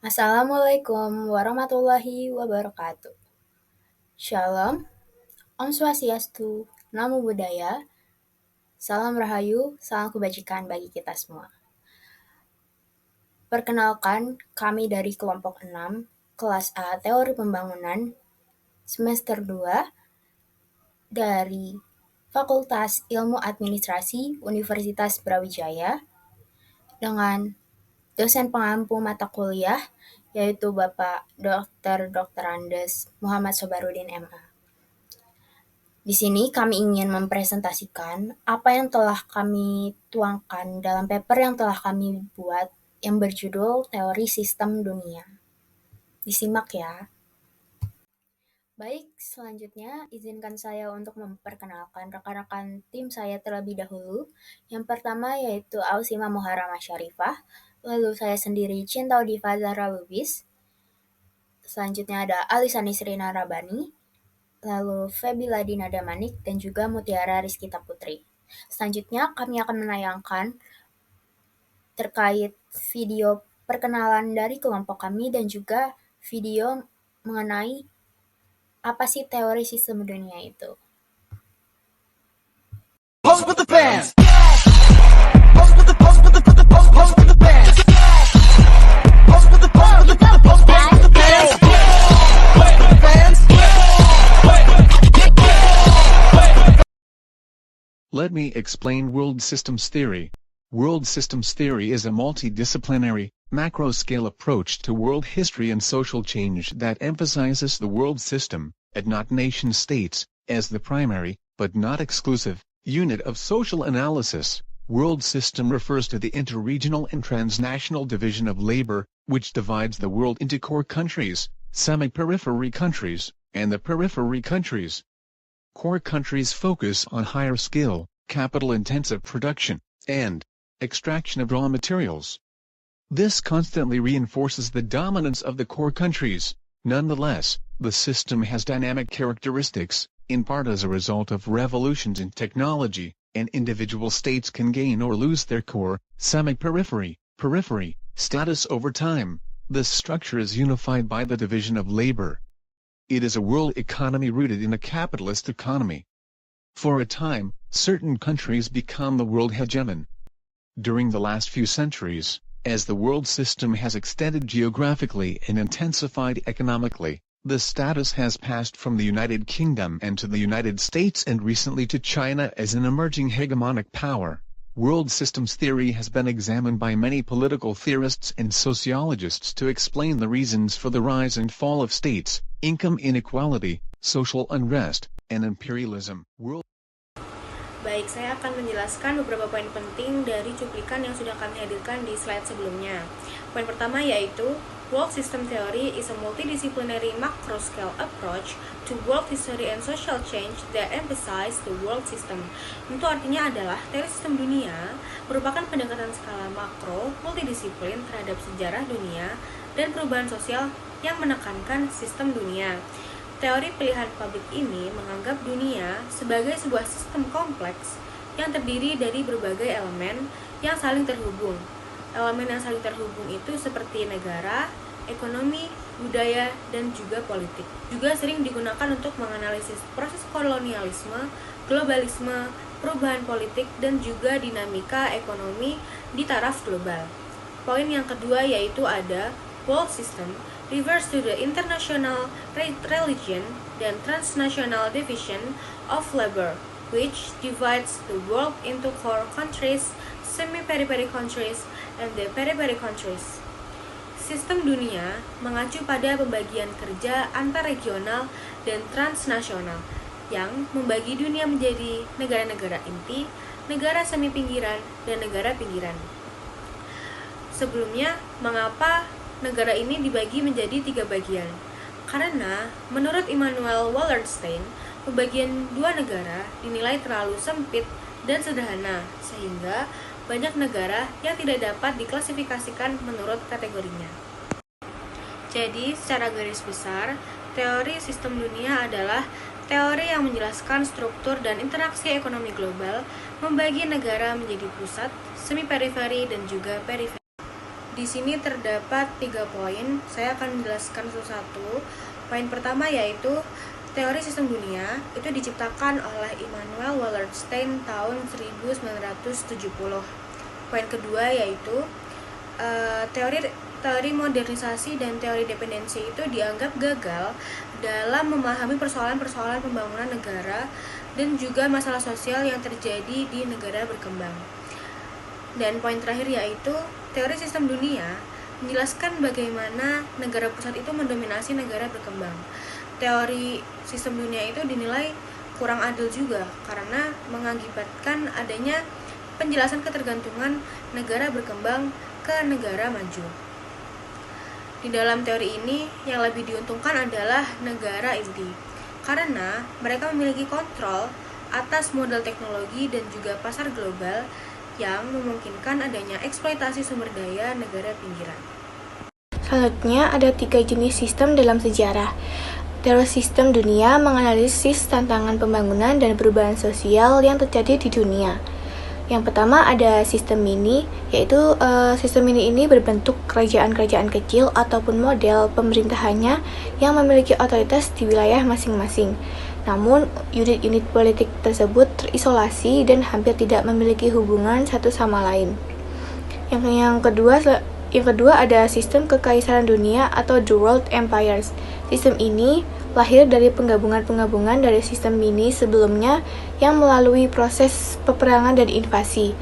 Assalamualaikum warahmatullahi wabarakatuh. Shalom, Om Swastiastu, Namo Buddhaya, Salam Rahayu, Salam Kebajikan bagi kita semua. Perkenalkan, kami dari kelompok 6, kelas A Teori Pembangunan, semester 2, dari Fakultas Ilmu Administrasi Universitas Brawijaya, dengan dosen pengampu mata kuliah, yaitu Bapak Dr. Andes Muhammad Sobarudin MA. Di sini kami ingin mempresentasikan apa yang telah kami tuangkan dalam paper yang telah kami buat yang berjudul Teori Sistem Dunia. Disimak ya. Baik, selanjutnya izinkan saya untuk memperkenalkan rekan-rekan tim saya terlebih dahulu. Yang pertama yaitu Ausima Muharramah Syarifah, lalu saya sendiri Cinta Diva Zahra Lubis, selanjutnya ada Alisa Nisrina Rabani, lalu Febila Dinada Manik, dan juga Mutiara Rizkita Putri. Selanjutnya kami akan menayangkan terkait video perkenalan dari kelompok kami dan juga video mengenai apa sih teori sistem dunia itu. Pose with the fans. Let me explain world systems theory. World systems theory is a multidisciplinary, macro-scale approach to world history and social change that emphasizes the world system, and not nation-states, as the primary, but not exclusive, unit of social analysis. World system refers to the interregional and transnational division of labor, which divides the world into core countries, semi-periphery countries, and the periphery countries. Core countries focus on higher skill, capital-intensive production, and extraction of raw materials. This constantly reinforces the dominance of the core countries. Nonetheless, the system has dynamic characteristics, in part as a result of revolutions in technology, and individual states can gain or lose their core, semi-periphery, periphery, status over time. This structure is unified by the division of labor. It is a world economy rooted in a capitalist economy. For a time, certain countries become the world hegemon. During the last few centuries, as the world system has extended geographically and intensified economically, the status has passed from the United Kingdom and to the United States and recently to China as an emerging hegemonic power. World systems theory has been examined by many political theorists and sociologists to explain the reasons for the rise and fall of states, income inequality, social unrest, and imperialism. Baik, saya akan menjelaskan beberapa poin penting dari cuplikan yang sudah kami hadirkan di slide sebelumnya. Poin pertama yaitu World System Theory is a multidisciplinary macro-scale approach to world history and social change that emphasize the world system. Itu artinya adalah teori sistem dunia merupakan pendekatan skala makro multidisiplin terhadap sejarah dunia dan perubahan sosial yang menekankan sistem dunia. Teori pilihan publik ini menganggap dunia sebagai sebuah sistem kompleks yang terdiri dari berbagai elemen yang saling terhubung. Elemen yang saling terhubung itu seperti negara, ekonomi, budaya, dan juga politik. Juga sering digunakan untuk menganalisis proses kolonialisme, globalisme, perubahan politik, dan juga dinamika ekonomi di taraf global. Poin yang kedua yaitu ada world system refers to the international religion dan transnational division of labor, which divides the world into core countries, semi-periphery countries, and the periphery countries. Sistem dunia mengacu pada pembagian kerja antar regional dan transnasional yang membagi dunia menjadi negara-negara inti, negara semi-pinggiran, dan negara pinggiran. Sebelumnya, mengapa negara ini dibagi menjadi 3 bagian? Karena menurut Immanuel Wallerstein, pembagian 2 negara dinilai terlalu sempit dan sederhana, sehingga banyak negara yang tidak dapat diklasifikasikan menurut kategorinya. Jadi, secara garis besar, teori sistem dunia adalah teori yang menjelaskan struktur dan interaksi ekonomi global, membagi negara menjadi pusat, semi-periferi, dan juga periferi. Di sini terdapat 3 poin, saya akan menjelaskan satu-satu. Poin pertama yaitu teori sistem dunia itu diciptakan oleh Immanuel Wallerstein tahun 1970. Poin kedua yaitu teori modernisasi dan teori dependensi itu dianggap gagal dalam memahami persoalan-persoalan pembangunan negara dan juga masalah sosial yang terjadi di negara berkembang. Dan poin terakhir yaitu teori sistem dunia menjelaskan bagaimana negara pusat itu mendominasi negara berkembang. Teori sistem dunia itu dinilai kurang adil juga karena mengakibatkan adanya penjelasan ketergantungan negara berkembang ke negara maju. Di dalam teori ini yang lebih diuntungkan adalah negara inti karena mereka memiliki kontrol atas modal teknologi dan juga pasar global yang memungkinkan adanya eksploitasi sumber daya negara pinggiran. Selanjutnya ada 3 jenis sistem dalam sejarah. Teori sistem dunia menganalisis tantangan pembangunan dan perubahan sosial yang terjadi di dunia. Yang pertama ada sistem mini, yaitu sistem mini ini berbentuk kerajaan-kerajaan kecil ataupun model pemerintahannya yang memiliki otoritas di wilayah masing-masing. Namun, unit-unit politik tersebut terisolasi dan hampir tidak memiliki hubungan satu sama lain. Yang kedua ada sistem kekaisaran dunia atau The World Empires. Sistem ini lahir dari penggabungan dari sistem mini sebelumnya yang melalui proses peperangan dan invasi.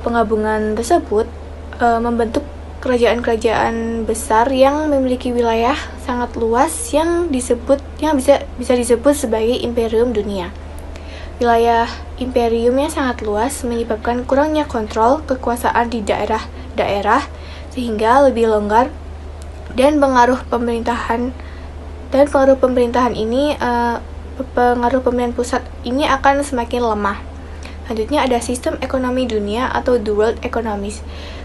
Penggabungan tersebut membentuk kerajaan-kerajaan besar yang memiliki wilayah sangat luas yang bisa disebut sebagai imperium dunia. Wilayah imperium yang sangat luas menyebabkan kurangnya kontrol kekuasaan di daerah-daerah sehingga lebih longgar dan pengaruh pemerintahan pusat ini akan semakin lemah. Selanjutnya ada sistem ekonomi dunia atau The World Economies.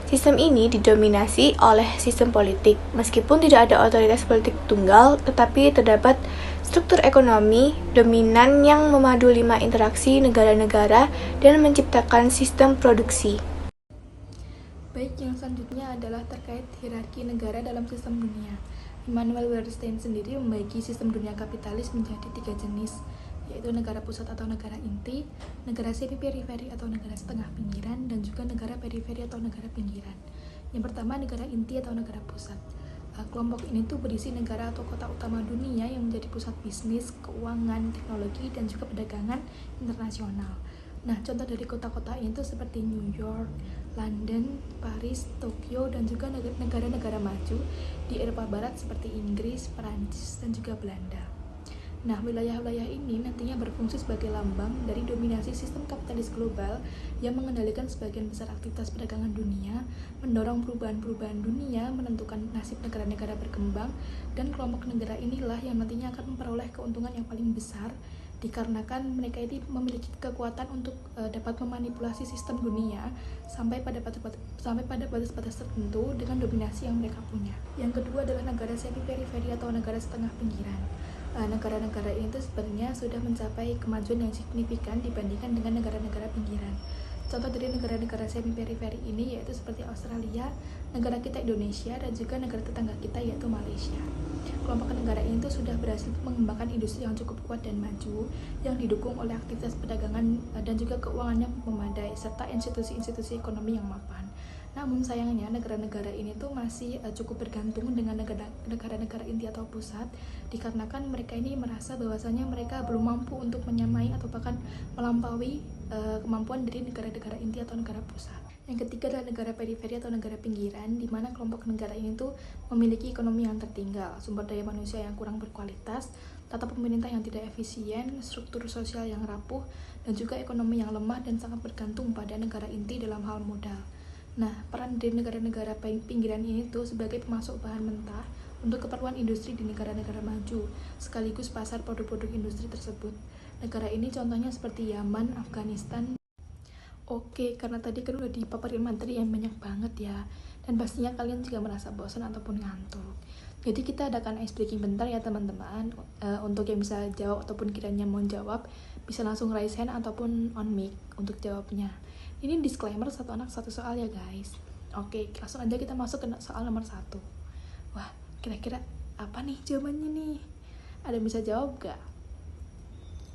Sistem ini didominasi oleh sistem politik. Meskipun tidak ada otoritas politik tunggal, tetapi terdapat struktur ekonomi dominan yang memadu 5 interaksi negara-negara dan menciptakan sistem produksi. Baik, yang selanjutnya adalah terkait hierarki negara dalam sistem dunia. Immanuel Wallerstein sendiri membagi sistem dunia kapitalis menjadi 3 jenis, yaitu negara pusat atau negara inti, negara semi-periferi atau negara setengah pinggiran, dan juga negara periferi atau negara pinggiran. Yang pertama, negara inti atau negara pusat. Kelompok ini tuh berisi negara atau kota utama dunia yang menjadi pusat bisnis, keuangan, teknologi, dan juga perdagangan internasional. Nah, contoh dari kota-kota ini tuh seperti New York, London, Paris, Tokyo, dan juga negara-negara maju di Eropa Barat seperti Inggris, Perancis, dan juga Belanda. Nah, wilayah-wilayah ini nantinya berfungsi sebagai lambang dari dominasi sistem kapitalis global yang mengendalikan sebagian besar aktivitas perdagangan dunia, mendorong perubahan-perubahan dunia, menentukan nasib negara-negara berkembang, dan kelompok negara inilah yang nantinya akan memperoleh keuntungan yang paling besar dikarenakan mereka ini memiliki kekuatan untuk dapat memanipulasi sistem dunia sampai pada batas-batas tertentu dengan dominasi yang mereka punya. Yang kedua adalah negara semi-periferi atau negara setengah pinggiran. Negara-negara ini tuh sebenarnya sudah mencapai kemajuan yang signifikan dibandingkan dengan negara-negara pinggiran. Contoh dari negara-negara semi-periferi ini yaitu seperti Australia, negara kita Indonesia, dan juga negara tetangga kita yaitu Malaysia. Kelompok negara ini tuh sudah berhasil mengembangkan industri yang cukup kuat dan maju, yang didukung oleh aktivitas perdagangan dan juga keuangannya memadai, serta institusi-institusi ekonomi yang mapan. Namun sayangnya negara-negara ini tuh masih cukup bergantung dengan negara-negara inti atau pusat, dikarenakan mereka ini merasa bahwasanya mereka belum mampu untuk menyamai atau bahkan melampaui kemampuan dari negara-negara inti atau negara pusat. Yang ketiga adalah negara periferi atau negara pinggiran, di mana kelompok negara ini tuh memiliki ekonomi yang tertinggal, sumber daya manusia yang kurang berkualitas, tata pemerintah yang tidak efisien, struktur sosial yang rapuh, dan juga ekonomi yang lemah dan sangat bergantung pada negara inti dalam hal modal. Nah, peran dari negara-negara pinggiran ini tuh sebagai pemasok bahan mentah untuk keperluan industri di negara-negara maju, sekaligus pasar produk-produk industri tersebut. Negara ini contohnya seperti Yaman, Afghanistan. Oke, karena tadi kan udah dipaparin materi yang banyak banget ya, dan pastinya kalian juga merasa bosan ataupun ngantuk. Jadi kita adakan ice breaking bentar ya teman-teman. Untuk yang bisa jawab ataupun kiranya mau jawab, bisa langsung raise hand ataupun on mic untuk jawabnya. Ini disclaimer, satu anak satu soal ya guys. Oke, langsung aja kita masuk ke soal nomor 1. Wah, kira-kira apa nih jawabannya nih? Ada yang bisa jawab gak?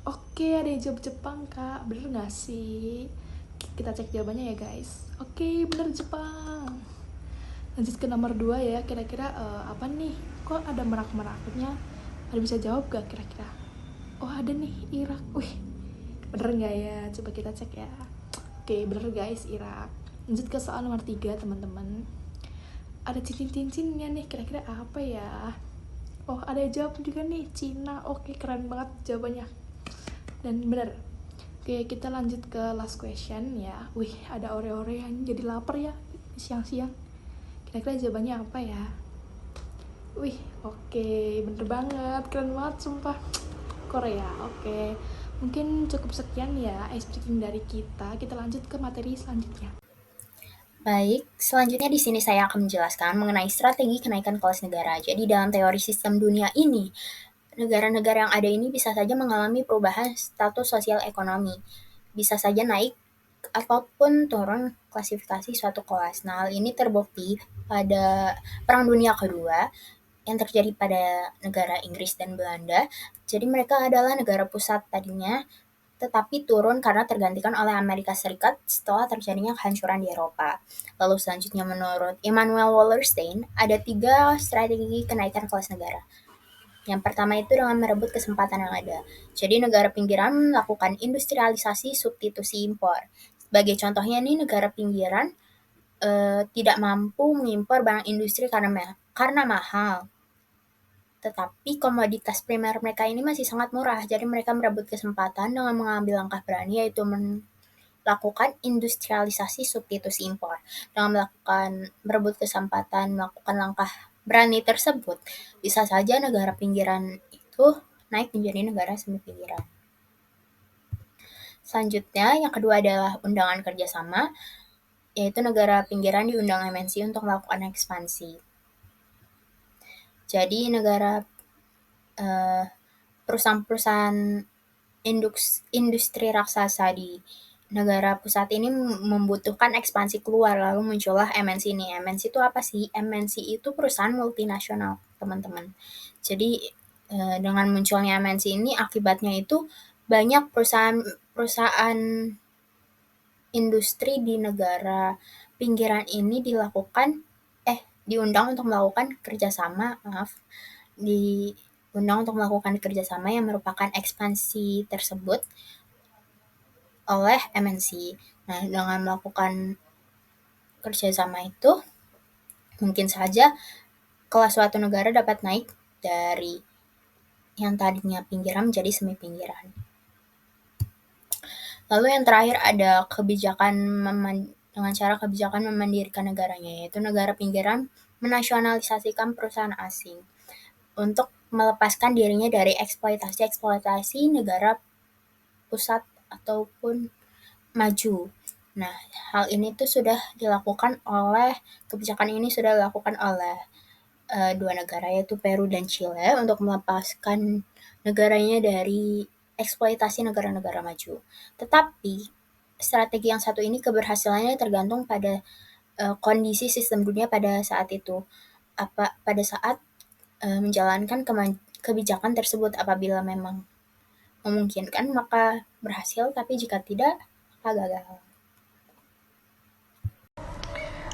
Oke, ada yang jawab Jepang, Kak. Bener gak sih? Kita cek jawabannya ya, guys. Oke, bener Jepang. Lanjut ke nomor 2 ya. Kira-kira apa nih? Kok ada merak-meraknya? Ada bisa jawab gak kira-kira? Oh, ada nih, Irak. Wih, bener gak ya? Coba kita cek ya. Oke, bener guys, Irak. Lanjut ke soal nomor 3, teman-teman. Ada cincin-cincinnya nih, kira-kira apa ya? Oh, ada yang jawab juga nih, Cina. Oke, keren banget jawabannya. Dan bener. Oke, kita lanjut ke last question ya. Wih, ada ore-ore yang jadi lapar ya siang-siang. Kira-kira jawabannya apa ya? Wih, oke, bener banget, keren banget sumpah. Korea, oke. Mungkin cukup sekian ya ice breaking dari kita. Kita lanjut ke materi selanjutnya. Baik, selanjutnya di sini saya akan menjelaskan mengenai strategi kenaikan kelas negara. Jadi dalam teori sistem dunia ini, negara-negara yang ada ini bisa saja mengalami perubahan status sosial ekonomi. Bisa saja naik ataupun turun klasifikasi suatu kelas. Nah, hal ini terbukti pada Perang Dunia Kedua yang terjadi pada negara Inggris dan Belanda. Jadi mereka adalah negara pusat tadinya, tetapi turun karena tergantikan oleh Amerika Serikat setelah terjadinya kehancuran di Eropa. Lalu selanjutnya menurut Immanuel Wallerstein, ada 3 strategi kenaikan kelas negara. Yang pertama itu dengan merebut kesempatan yang ada. Jadi negara pinggiran melakukan industrialisasi substitusi impor. Sebagai contohnya nih negara pinggiran tidak mampu mengimpor barang industri karena mahal. Tetapi komoditas primer mereka ini masih sangat murah, jadi mereka merebut kesempatan dengan mengambil langkah berani, yaitu melakukan industrialisasi substitusi impor. Dengan merebut kesempatan melakukan langkah berani tersebut, bisa saja negara pinggiran itu naik menjadi negara semi pinggiran. Selanjutnya, yang kedua adalah undangan kerjasama, yaitu negara pinggiran diundang MNC untuk melakukan ekspansi. Jadi perusahaan-perusahaan industri raksasa di negara pusat ini membutuhkan ekspansi keluar, lalu muncullah MNC ini. MNC itu apa sih? MNC itu perusahaan multinasional, teman-teman. Jadi dengan munculnya MNC ini akibatnya itu banyak perusahaan industri di negara pinggiran ini diundang untuk melakukan kerjasama, diundang untuk melakukan kerjasama yang merupakan ekspansi tersebut oleh MNC. Nah, dengan melakukan kerjasama itu, mungkin saja kelas suatu negara dapat naik dari yang tadinya pinggiran menjadi semi pinggiran. Lalu yang terakhir ada dengan cara kebijakan memandirikan negaranya, yaitu negara pinggiran menasionalisasikan perusahaan asing untuk melepaskan dirinya dari eksploitasi negara pusat ataupun maju. Nah, kebijakan ini sudah dilakukan oleh 2 negara, yaitu Peru dan Chile, untuk melepaskan negaranya dari eksploitasi negara-negara maju. Tetapi strategi yang satu ini keberhasilannya tergantung pada kondisi sistem dunia pada saat itu. Pada saat menjalankan kebijakan tersebut, apabila memang memungkinkan maka berhasil, tapi jika tidak maka gagal.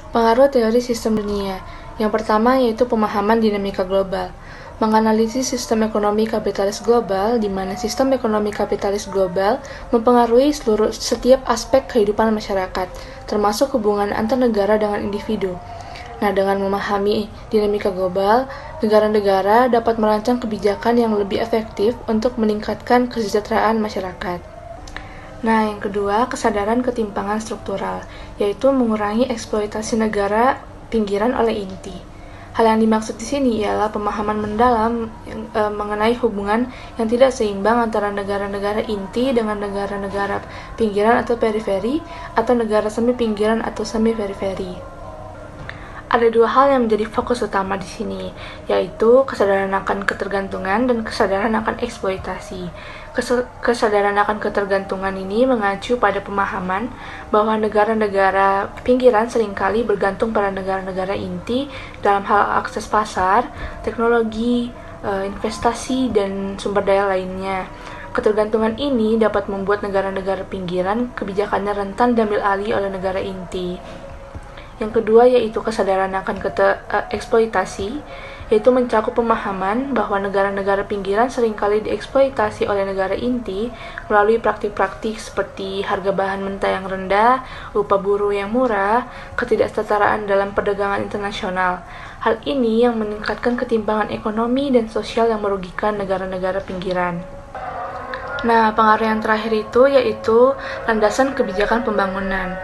Pengaruh teori sistem dunia. Yang pertama yaitu pemahaman dinamika global. Menganalisis sistem ekonomi kapitalis global, di mana sistem ekonomi kapitalis global mempengaruhi setiap aspek kehidupan masyarakat, termasuk hubungan antar negara dengan individu. Nah, dengan memahami dinamika global, negara-negara dapat merancang kebijakan yang lebih efektif untuk meningkatkan kesejahteraan masyarakat. Nah, yang kedua, kesadaran ketimpangan struktural, yaitu mengurangi eksploitasi negara pinggiran oleh inti. Hal yang dimaksud di sini ialah pemahaman mendalam mengenai hubungan yang tidak seimbang antara negara-negara inti dengan negara-negara pinggiran atau periferi, atau negara semi pinggiran atau semi periferi. ada dua hal yang menjadi fokus utama di sini, yaitu kesadaran akan ketergantungan dan kesadaran akan eksploitasi. Kesadaran akan ketergantungan ini mengacu pada pemahaman bahwa negara-negara pinggiran seringkali bergantung pada negara-negara inti dalam hal akses pasar, teknologi, investasi, dan sumber daya lainnya. Ketergantungan ini dapat membuat negara-negara pinggiran kebijakannya rentan diambil alih oleh negara inti. Yang kedua yaitu kesadaran akan eksploitasi, yaitu mencakup pemahaman bahwa negara-negara pinggiran seringkali dieksploitasi oleh negara inti melalui praktik-praktik seperti harga bahan mentah yang rendah, upah buruh yang murah, ketidaksetaraan dalam perdagangan internasional. Hal ini yang meningkatkan ketimpangan ekonomi dan sosial yang merugikan negara-negara pinggiran. Nah, pengaruh yang terakhir itu yaitu landasan kebijakan pembangunan,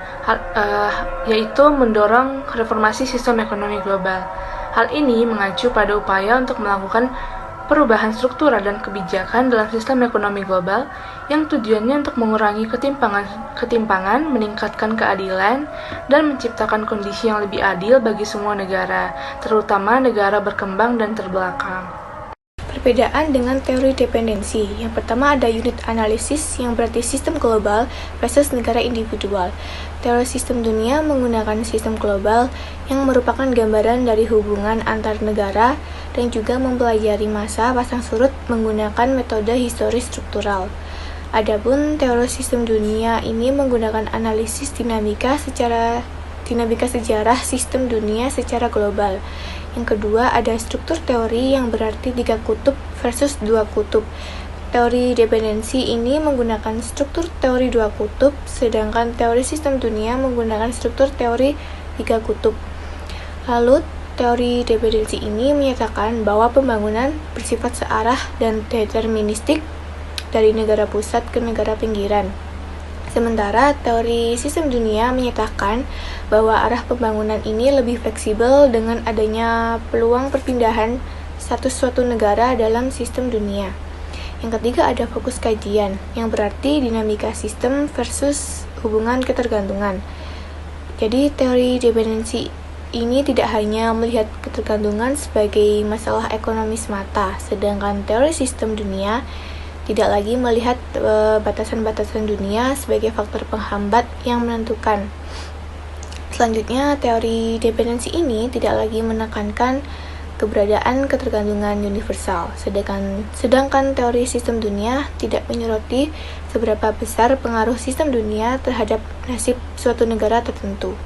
yaitu mendorong reformasi sistem ekonomi global. Hal ini mengacu pada upaya untuk melakukan perubahan struktural dan kebijakan dalam sistem ekonomi global yang tujuannya untuk mengurangi ketimpangan, meningkatkan keadilan, dan menciptakan kondisi yang lebih adil bagi semua negara, terutama negara berkembang dan terbelakang. Perbedaan dengan teori dependensi. Yang pertama ada unit analisis yang berarti sistem global versus negara individual. Teori sistem dunia menggunakan sistem global yang merupakan gambaran dari hubungan antar negara dan juga mempelajari masa pasang surut menggunakan metode historis struktural. Adapun teori sistem dunia ini menggunakan analisis dinamika sejarah sistem dunia secara global. Yang kedua ada struktur teori yang berarti 3 kutub versus 2 kutub. Teori dependensi ini menggunakan struktur teori 2 kutub, sedangkan teori sistem dunia menggunakan struktur teori 3 kutub. Lalu, teori dependensi ini menyatakan bahwa pembangunan bersifat searah dan deterministik dari negara pusat ke negara pinggiran. Sementara teori sistem dunia menyatakan bahwa arah pembangunan ini lebih fleksibel dengan adanya peluang perpindahan status suatu negara dalam sistem dunia. Yang ketiga ada fokus kajian, yang berarti dinamika sistem versus hubungan ketergantungan. Jadi teori dependensi ini tidak hanya melihat ketergantungan sebagai masalah ekonomi semata, sedangkan teori sistem dunia tidak lagi melihat batasan-batasan dunia sebagai faktor penghambat yang menentukan. Selanjutnya, teori dependensi ini tidak lagi menekankan keberadaan ketergantungan universal, sedangkan teori sistem dunia tidak menyoroti seberapa besar pengaruh sistem dunia terhadap nasib suatu negara tertentu.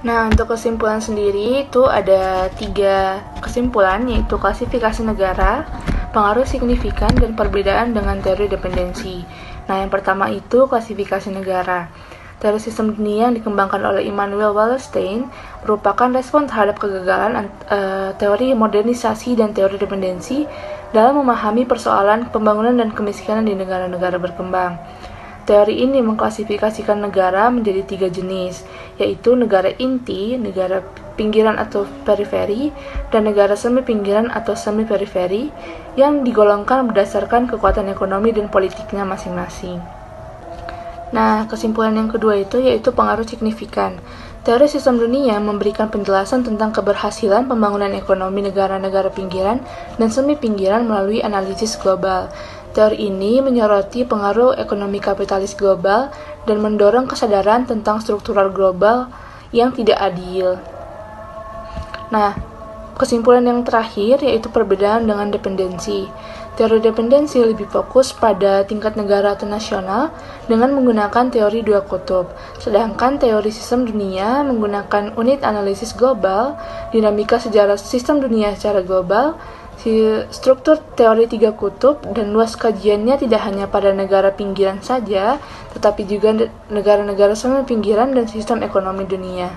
Nah, untuk kesimpulan sendiri itu ada 3 kesimpulan, yaitu klasifikasi negara, pengaruh signifikan, dan perbedaan dengan teori dependensi. Nah, yang pertama itu klasifikasi negara. Teori sistem dunia yang dikembangkan oleh Immanuel Wallerstein merupakan respon terhadap kegagalan teori modernisasi dan teori dependensi dalam memahami persoalan pembangunan dan kemiskinan di negara-negara berkembang. Teori ini mengklasifikasikan negara menjadi 3 jenis, yaitu negara inti, negara pinggiran atau periferi, dan negara semi-pinggiran atau semi-periferi yang digolongkan berdasarkan kekuatan ekonomi dan politiknya masing-masing. Nah, kesimpulan yang kedua itu yaitu pengaruh signifikan. Teori sistem dunia memberikan penjelasan tentang keberhasilan pembangunan ekonomi negara-negara pinggiran dan semi-pinggiran melalui analisis global. Teori ini menyoroti pengaruh ekonomi kapitalis global dan mendorong kesadaran tentang struktural global yang tidak adil. Nah, kesimpulan yang terakhir yaitu perbedaan dengan dependensi. Teori dependensi lebih fokus pada tingkat negara atau nasional dengan menggunakan teori 2 kutub, sedangkan teori sistem dunia menggunakan unit analisis global, dinamika sejarah sistem dunia secara global, struktur teori 3 kutub, dan luas kajiannya tidak hanya pada negara pinggiran saja, tetapi juga negara-negara semi-pinggiran dan sistem ekonomi dunia.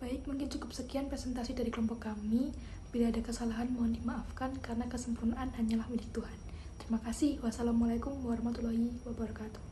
Baik, mungkin cukup sekian presentasi dari kelompok kami. Bila ada kesalahan mohon dimaafkan karena kesempurnaan hanyalah milik Tuhan. Terima kasih. Wassalamualaikum warahmatullahi wabarakatuh.